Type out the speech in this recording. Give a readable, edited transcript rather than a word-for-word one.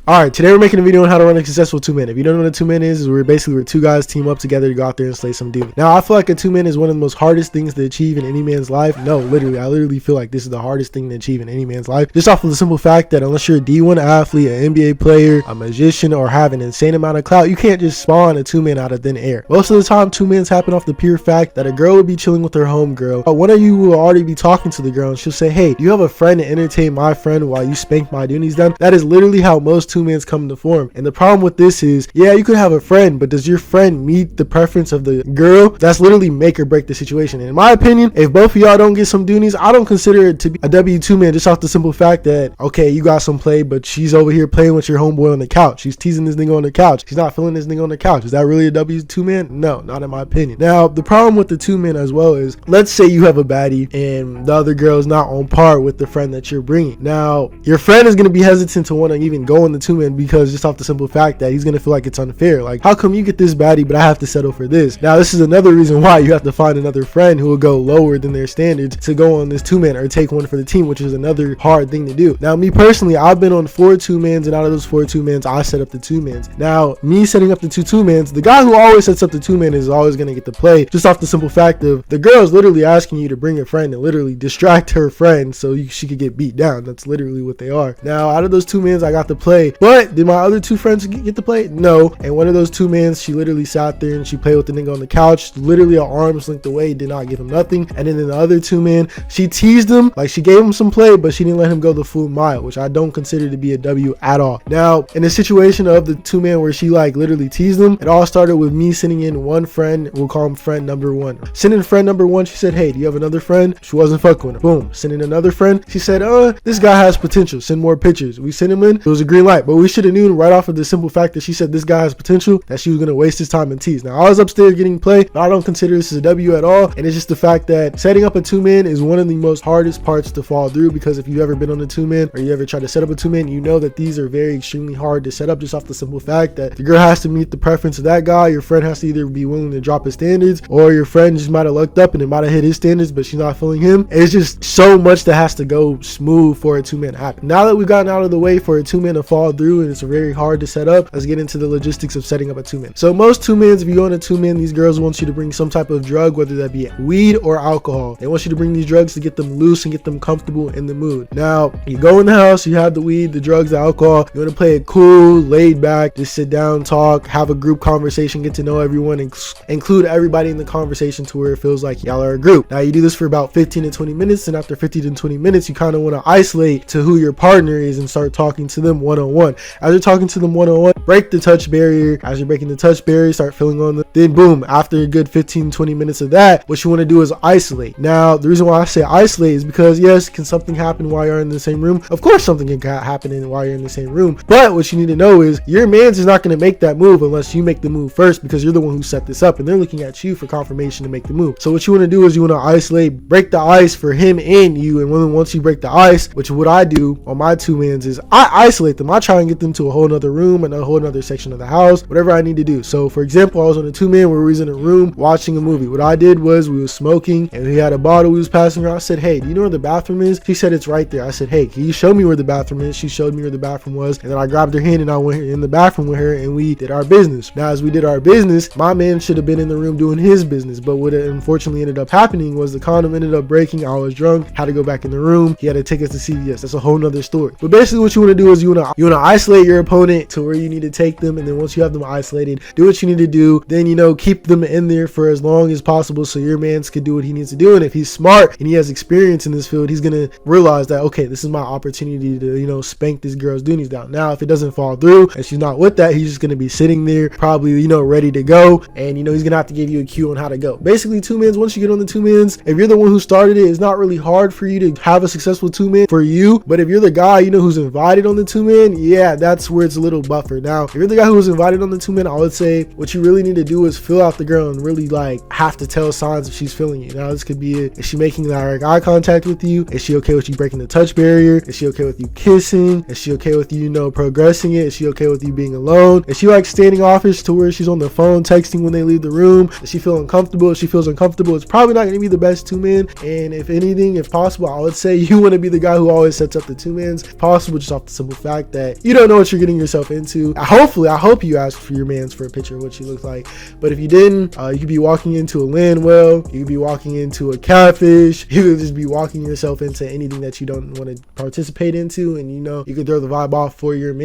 Alright, today we're making a video on how to run a successful 2-man. If you don't know what a 2-man is where two guys team up together to go out there and slay some dude. Now, I feel like a 2-man is one of the most hardest things to achieve in any man's life. No, literally, I literally feel like this is the hardest thing to achieve in any man's life. Just off of the simple fact that unless you're a D1 athlete, an NBA player, a magician, or have an insane amount of clout, you can't just spawn a 2-man out of thin air. Most of the time, 2-mans happen off the pure fact that a girl would be chilling with her homegirl. One of you will already be talking to the girl and she'll say, hey, do you have a friend to entertain my friend while you spank my doonies down? That is literally how most 2-mans come to form. And the problem with this is, yeah, you could have a friend, but does your friend meet the preference of the girl? That's literally make or break the situation. And in my opinion, if both of y'all don't get some doonies, I don't consider it to be a W2-man just off the simple fact that, okay, you got some play, but she's over here playing with your homeboy on the couch. She's teasing this nigga on the couch. She's not feeling this nigga on the couch. Is that really a W2-man? No, not in my opinion. Now, the problem with the 2-man as well is, let's say you have a baddie and the other girl is not on par with the friend that you're bringing. Now, your friend is going to be hesitant to want to even go in the 2-man because just off the simple fact that he's gonna feel like it's unfair. Like, how come you get this baddie but I have to settle for this? Now, this is another reason why you have to find another friend who will go lower than their standards to go on this 2-man or take one for the team, which is another hard thing to do. Now, me personally, I've been on 4 2-mans, and out of those 4 2-mans, I set up the 2-mans. Now, me setting up the 2-mans, the guy who always sets up the 2-man is always gonna get the play, just off the simple fact of the girl is literally asking you to bring a friend and literally distract her friend so she could get beat down. That's literally what they are. Now, out of those 2-mans, I got the play, but did my other 2 friends get to play? No. And one of those 2-mans, she literally sat there and she played with the nigga on the couch, literally an arm's length away, did not give him nothing. And then in the other 2-man, she teased him, like she gave him some play, but she didn't let him go the full mile, which I don't consider to be a W at all. Now, in the situation of the 2-man where she like literally teased him, it all started with me sending in one friend, we'll call him friend number 1. Sending friend number 1, she said, hey, do you have another friend? She wasn't fucking with him. Boom. Sending another friend, she said, this guy has potential, send more pictures. We sent him in, it was a green light, but we should have known right off of the simple fact that she said this guy has potential, that she was going to waste his time and tease. Now, I was upstairs getting play, but I don't consider this as a W at all. And it's just the fact that setting up a 2-man is one of the most hardest parts to fall through, because if you've ever been on a 2-man or you ever tried to set up a 2-man, you know that these are very extremely hard to set up, just off the simple fact that the girl has to meet the preference of that guy. Your friend has to either be willing to drop his standards, or your friend just might have lucked up and it might have hit his standards, but she's not feeling him. It's just so much that has to go smooth for a 2-man to happen. Now that we've gotten out of the way for a 2-man to fall through and it's very hard to set up, let's get into the logistics of setting up a 2-man. So most 2-mans, if you go on a 2-man, these girls want you to bring some type of drug, whether that be weed or alcohol. They want you to bring these drugs to get them loose and get them comfortable in the mood. Now, you go in the house, you have the weed, the drugs, the alcohol. You want to play it cool, laid back, just sit down, talk, have a group conversation, get to know everyone, include everybody in the conversation to where it feels like y'all are a group. Now, you do this for about 15 to 20 minutes, and after 15 to 20 minutes, you kind of want to isolate to who your partner is and start talking to them one-on-one. As you're talking to them one-on-one, break the touch barrier. As you're breaking the touch barrier, start feeling on them. Then boom, after a good 15-20 minutes of that, what you want to do is isolate. Now, the reason why I say isolate is because, yes, can something happen while you're in the same room? Of course something can happen while you're in the same room, but what you need to know is your man's is not going to make that move unless you make the move first, because you're the one who set this up and they're looking at you for confirmation to make the move. So what you want to do is you want to isolate, break the ice for him and you, and once you break the ice, which what I do on my 2-mans is I isolate them. I try and get them to a whole nother room and a whole nother section of the house, whatever I need to do. So for example, I was on a 2-man where we was in a room watching a movie. What I did was we was smoking and we had a bottle we was passing around. I said, hey, do you know where the bathroom is? She said, it's right there. I said, hey, can you show me where the bathroom is? She showed me where the bathroom was, and then I grabbed her hand and I went in the bathroom with her and we did our business. Now, as we did our business, my man should have been in the room doing his business, but what unfortunately ended up happening was the condom ended up breaking. I was drunk, had to go back in the room. He had to take us to CVS. That's a whole nother story. But basically what you want to do is you want to isolate your opponent to where you need to take them, and then once you have them isolated, do what you need to do. Then, keep them in there for as long as possible so your man's can do what he needs to do. And if he's smart and he has experience in this field, he's gonna realize that, okay, this is my opportunity to spank this girl's doonies down. Now, if it doesn't fall through and she's not with that, he's just gonna be sitting there probably ready to go, and he's gonna have to give you a cue on how to go. Basically, 2-mans, once you get on the 2-mans, if you're the one who started it, it's not really hard for you to have a successful 2-man for you. But if you're the guy who's invited on the 2-man, yeah, that's where it's a little buffer. Now, if you're the guy who was invited on the 2-man, I would say what you really need to do is feel out the girl and really have to tell signs if she's feeling you. Now, this could be is she making direct eye contact with you? Is she okay with you breaking the touch barrier? Is she okay with you kissing? Is she okay with you progressing it? Is she okay with you being alone? Is she standing offish to where she's on the phone texting when they leave the room? Does she feel uncomfortable? If she feels uncomfortable, it's probably not going to be the best 2-man. And if anything, if possible, I would say you want to be the guy who always sets up the 2-mans if possible, just off the simple fact that that you don't know what you're getting yourself into. Hopefully, I hope you asked for your mans for a picture of what she looks like. But if you didn't, you could be walking into a land well, you could be walking into a catfish, you could just be walking yourself into anything that you don't want to participate into, and you know, you could throw the vibe off for your man.